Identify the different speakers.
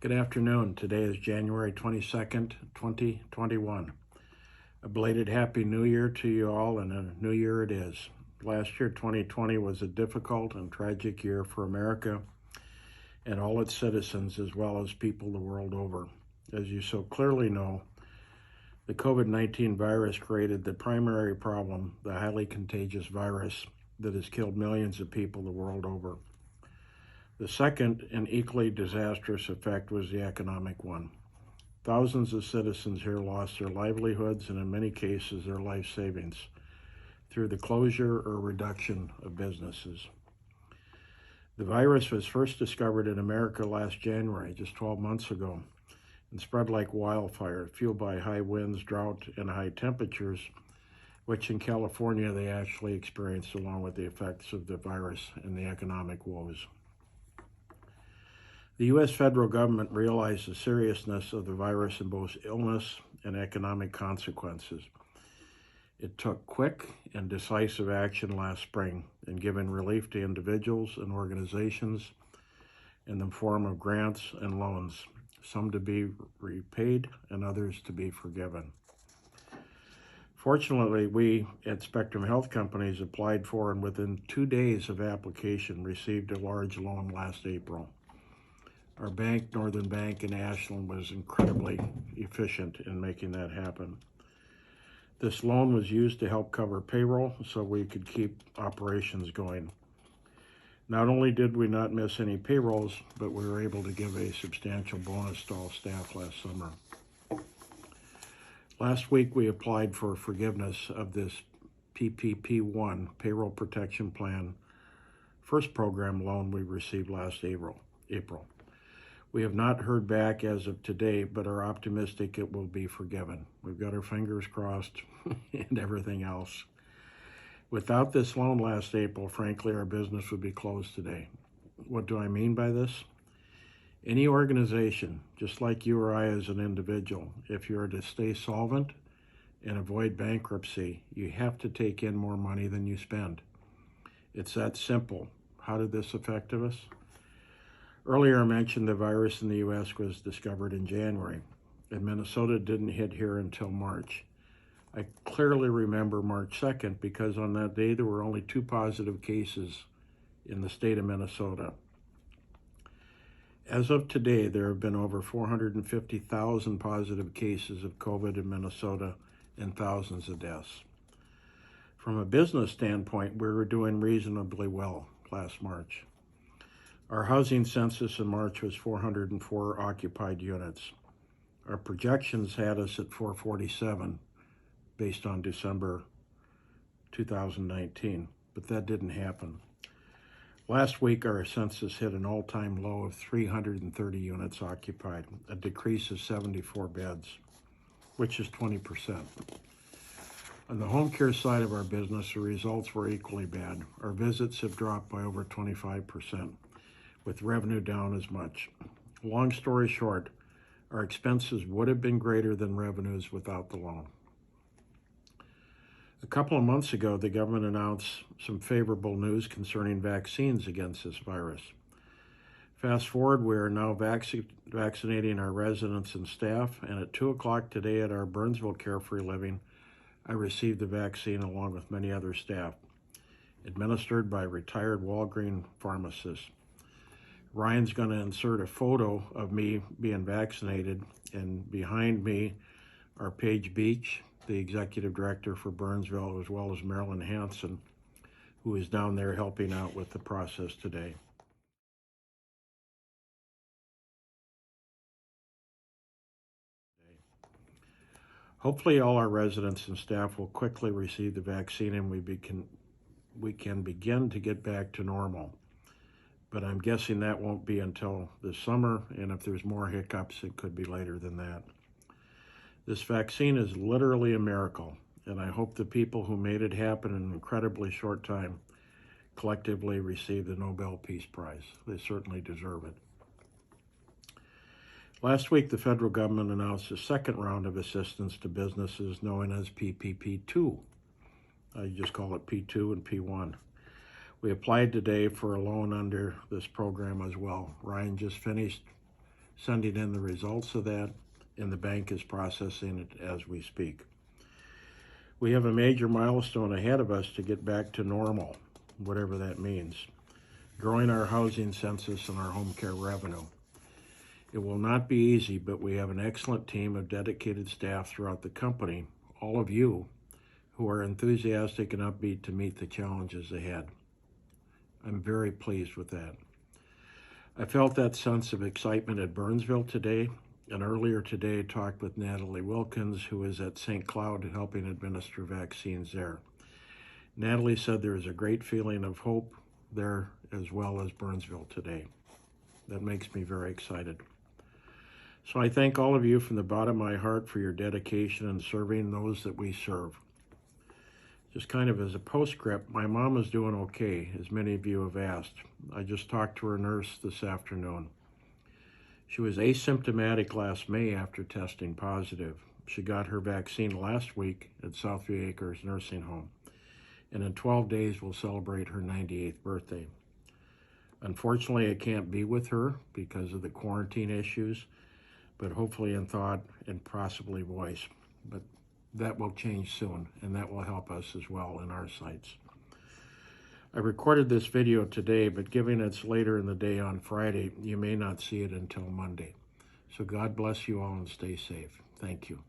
Speaker 1: Good afternoon. Today is January 22nd, 2021. A belated Happy New Year to you all, and a new year it is. Last year, 2020, was a difficult and tragic year for America and all its citizens, as well as people the world over. As you so clearly know, the COVID-19 virus created the primary problem, the highly contagious virus that has killed millions of people the world over. The second and equally disastrous effect was the economic one. Thousands of citizens here lost their livelihoods and in many cases their life savings through the closure or reduction of businesses. The virus was first discovered in America last January, just 12 months ago, and spread like wildfire, fueled by high winds, drought, and high temperatures, which in California they actually experienced along with the effects of the virus and the economic woes. The U.S. federal government realized the seriousness of the virus in both illness and economic consequences. It took quick and decisive action last spring in giving relief to individuals and organizations in the form of grants and loans, some to be repaid and others to be forgiven. Fortunately, we at Spectrum Health Companies applied for and within 2 days of application received a large loan last April. Our bank, Northern Bank in Ashland, was incredibly efficient in making that happen. This loan was used to help cover payroll so we could keep operations going. Not only did we not miss any payrolls, but we were able to give a substantial bonus to all staff last summer. Last week, we applied for forgiveness of this PPP-1, Payroll Protection Plan, first program loan we received last April. We have not heard back as of today, but are optimistic it will be forgiven. We've got our fingers crossed and everything else. Without this loan last April, frankly, our business would be closed today. What do I mean by this? Any organization, just like you or I as an individual, if you are to stay solvent and avoid bankruptcy, you have to take in more money than you spend. It's that simple. How did this affect us? Earlier I mentioned the virus in the U.S. was discovered in January, and Minnesota didn't hit here until March. I clearly remember March 2nd because on that day there were only 2 positive cases in the state of Minnesota. As of today, there have been over 450,000 positive cases of COVID in Minnesota and thousands of deaths. From a business standpoint, we were doing reasonably well last March. Our housing census in March was 404 occupied units. Our projections had us at 447 based on December 2019, but that didn't happen. Last week, our census hit an all-time low of 330 units occupied, a decrease of 74 beds, which is 20%. On the home care side of our business, the results were equally bad. Our visits have dropped by over 25%. With revenue down as much. Long story short, our expenses would have been greater than revenues without the loan. A couple of months ago, the government announced some favorable news concerning vaccines against this virus. Fast forward, we are now vaccinating our residents and staff, and at 2 o'clock today at our Burnsville Carefree Living, I received the vaccine along with many other staff, administered by retired Walgreens pharmacists. Ryan's going to insert a photo of me being vaccinated, and behind me are Paige Beach, the executive director for Burnsville, as well as Merle Hanson, who is down there helping out with the process today. Hopefully all our residents and staff will quickly receive the vaccine and we can begin to get back to normal. But I'm guessing that won't be until this summer, and if there's more hiccups, it could be later than that. This vaccine is literally a miracle, and I hope the people who made it happen in an incredibly short time collectively receive the Nobel Peace Prize. They certainly deserve it. Last week, the federal government announced a second round of assistance to businesses known as PPP-2. I just call it P2 and P1. We applied today for a loan under this program as well. Ryan just finished sending in the results of that, and the bank is processing it as we speak. We have a major milestone ahead of us to get back to normal, whatever that means, growing our housing census and our home care revenue. It will not be easy, but we have an excellent team of dedicated staff throughout the company, all of you, who are enthusiastic and upbeat to meet the challenges ahead. I'm very pleased with that. I felt that sense of excitement at Burnsville today, and earlier today talked with Natalie Wilkins, who is at St. Cloud helping administer vaccines there. Natalie said there is a great feeling of hope there as well as Burnsville today. That makes me very excited. So I thank all of you from the bottom of my heart for your dedication in serving those that we serve. Just kind of as a postscript, my mom is doing okay, as many of you have asked. I just talked to her nurse this afternoon. She was asymptomatic last May after testing positive. She got her vaccine last week at Southview Acres Nursing Home, and in 12 days will celebrate her 98th birthday. Unfortunately, I can't be with her because of the quarantine issues, but hopefully in thought and possibly voice. But that will change soon, and that will help us as well in our sites. I recorded this video today, but given it's later in the day on Friday, you may not see it until Monday. So God bless you all and stay safe. Thank you.